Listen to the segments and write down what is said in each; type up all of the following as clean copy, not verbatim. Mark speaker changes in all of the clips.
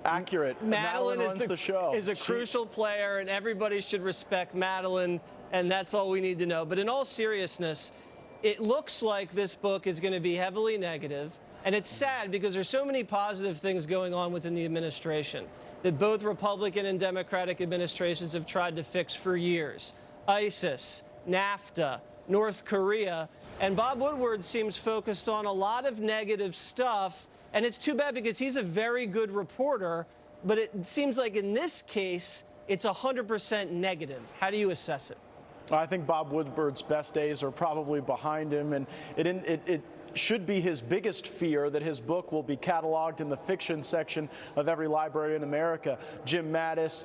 Speaker 1: accurate.
Speaker 2: Madeline
Speaker 1: runs the show.
Speaker 2: Is a crucial player, and everybody should respect Madeline, and that's all we need to know. But in all seriousness, it looks like this book is going to be heavily negative, and it's sad because there's so many positive things going on within the administration that both Republican and Democratic administrations have tried to fix for years. ISIS, NAFTA, North Korea, and Bob Woodward seems focused on a lot of negative stuff, and it's too bad because he's a very good reporter, but it seems like in this case, it's 100% negative. How do you assess it?
Speaker 1: I think Bob Woodward's best days are probably behind him, and it should be his biggest fear that his book will be cataloged in the fiction section of every library in America. Jim Mattis,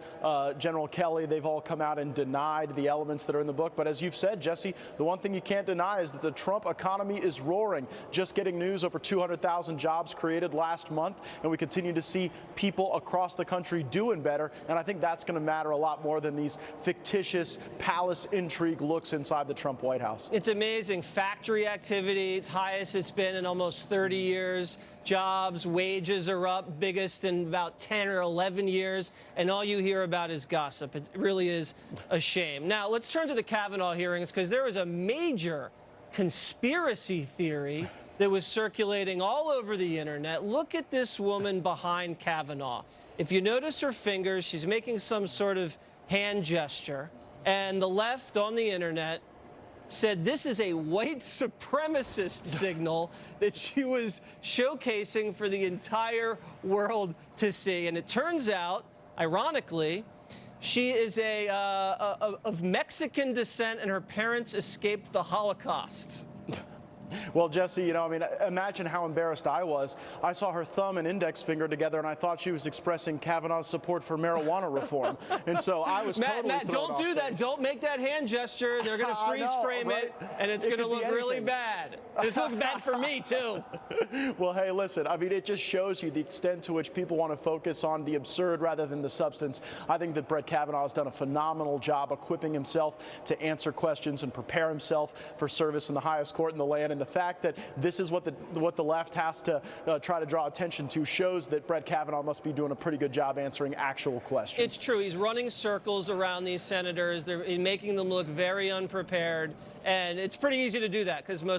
Speaker 1: General Kelly, they've all come out and denied the elements that are in the book. But as you've said, Jesse, the one thing you can't deny is that the Trump economy is roaring. Just getting news, over 200,000 jobs created last month, and we continue to see people across the country doing better. And I think that's going to matter a lot more than these fictitious palace intrigue looks inside the Trump White House.
Speaker 2: It's amazing. Factory activity, it's highest it's been in almost 30 years. Jobs, wages are up, biggest in about 10 or 11 years, and all you hear about is gossip. It really is a shame. Now, let's turn to the Kavanaugh hearings, because there was a major conspiracy theory that was circulating all over the internet. Look at this woman behind Kavanaugh. If you notice her fingers, she's making some sort of hand gesture, and the left on the internet said this is a white supremacist signal that she was showcasing for the entire world to see. And it turns out, ironically, she is of Mexican descent, and her parents escaped the Holocaust.
Speaker 1: Well, Jesse, you know, I mean, imagine how embarrassed I was. I saw her thumb and index finger together, and I thought she was expressing Kavanaugh's support for marijuana reform. And so I was totally
Speaker 2: Matt, don't do that. Don't make that hand gesture. They're going to freeze frame it, and it's going to look really bad. And it's looking bad for me, too.
Speaker 1: Well, hey, listen, I mean, it just shows you the extent to which people want to focus on the absurd rather than the substance. I think that Brett Kavanaugh has done a phenomenal job equipping himself to answer questions and prepare himself for service in the highest court in the land. And the fact that this is what the left has to try to draw attention to shows that Brett Kavanaugh must be doing a pretty good job answering actual questions.
Speaker 2: It's true. He's running circles around these senators. They're making them look very unprepared. And it's pretty easy to do that because most